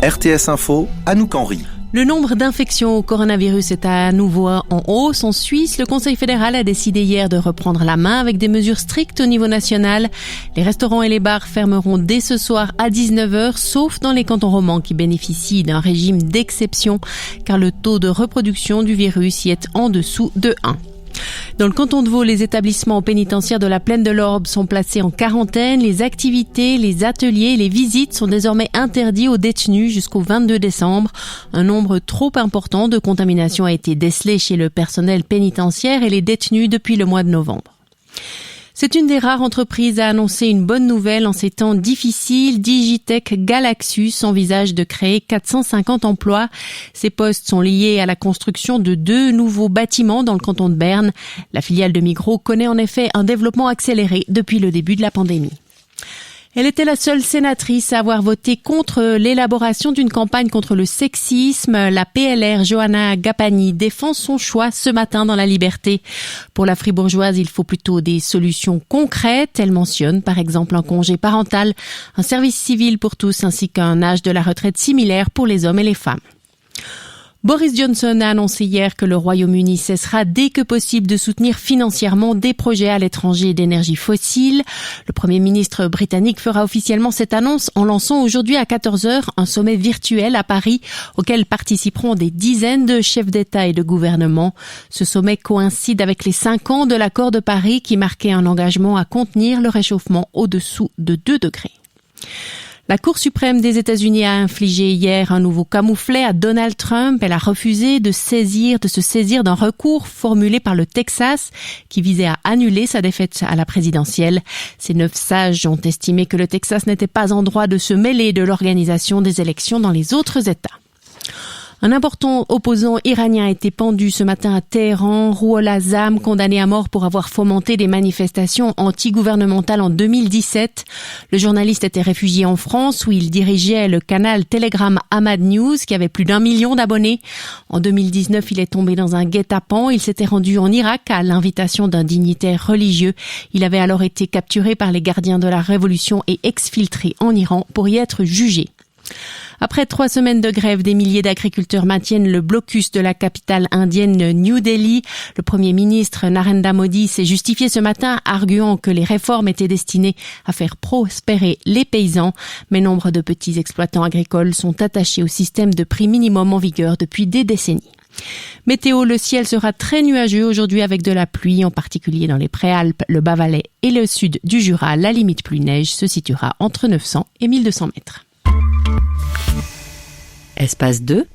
RTS Info, Anouk Henry. Le nombre d'infections au coronavirus est à nouveau en hausse. En Suisse, le Conseil fédéral a décidé hier de reprendre la main avec des mesures strictes au niveau national. Les restaurants et les bars fermeront dès ce soir à 19h, sauf dans les cantons romans qui bénéficient d'un régime d'exception, car le taux de reproduction du virus y est en dessous de 1. Dans le canton de Vaud, les établissements pénitentiaires de la Plaine de l'Orbe sont placés en quarantaine. Les activités, les ateliers et les visites sont désormais interdits aux détenus jusqu'au 22 décembre. Un nombre trop important de contaminations a été décelé chez le personnel pénitentiaire et les détenus depuis le mois de novembre. C'est une des rares entreprises à annoncer une bonne nouvelle en ces temps difficiles. Digitech Galaxus envisage de créer 450 emplois. Ces postes sont liés à la construction de 2 nouveaux bâtiments dans le canton de Berne. La filiale de Migros connaît en effet un développement accéléré depuis le début de la pandémie. Elle était la seule sénatrice à avoir voté contre l'élaboration d'une campagne contre le sexisme. La PLR Johanna Gapani défend son choix ce matin dans La Liberté. Pour la fribourgeoise, il faut plutôt des solutions concrètes. Elle mentionne par exemple un congé parental, un service civil pour tous ainsi qu'un âge de la retraite similaire pour les hommes et les femmes. Boris Johnson a annoncé hier que le Royaume-Uni cessera dès que possible de soutenir financièrement des projets à l'étranger d'énergie fossile. Le Premier ministre britannique fera officiellement cette annonce en lançant aujourd'hui à 14h un sommet virtuel à Paris auquel participeront des dizaines de chefs d'État et de gouvernement. Ce sommet coïncide avec les 5 ans de l'accord de Paris qui marquait un engagement à contenir le réchauffement au-dessous de 2 degrés. La Cour suprême des États-Unis a infligé hier un nouveau camouflet à Donald Trump. Elle a refusé de se saisir d'un recours formulé par le Texas qui visait à annuler sa défaite à la présidentielle. Ces 9 sages ont estimé que le Texas n'était pas en droit de se mêler de l'organisation des élections dans les autres États. Un important opposant iranien a été pendu ce matin à Téhéran. Rouhollah Zam, condamné à mort pour avoir fomenté des manifestations anti-gouvernementales en 2017. Le journaliste était réfugié en France où il dirigeait le canal Telegram Ahmad News qui avait plus d'1 million d'abonnés. En 2019, il est tombé dans un guet-apens. Il s'était rendu en Irak à l'invitation d'un dignitaire religieux. Il avait alors été capturé par les gardiens de la révolution et exfiltré en Iran pour y être jugé. Après 3 semaines de grève, des milliers d'agriculteurs maintiennent le blocus de la capitale indienne New Delhi. Le Premier ministre Narendra Modi s'est justifié ce matin, arguant que les réformes étaient destinées à faire prospérer les paysans. Mais nombre de petits exploitants agricoles sont attachés au système de prix minimum en vigueur depuis des décennies. Météo, le ciel sera très nuageux aujourd'hui avec de la pluie, en particulier dans les Préalpes, le Bas-Valais et le sud du Jura. La limite pluie-neige se situera entre 900 et 1200 mètres. Espace 2.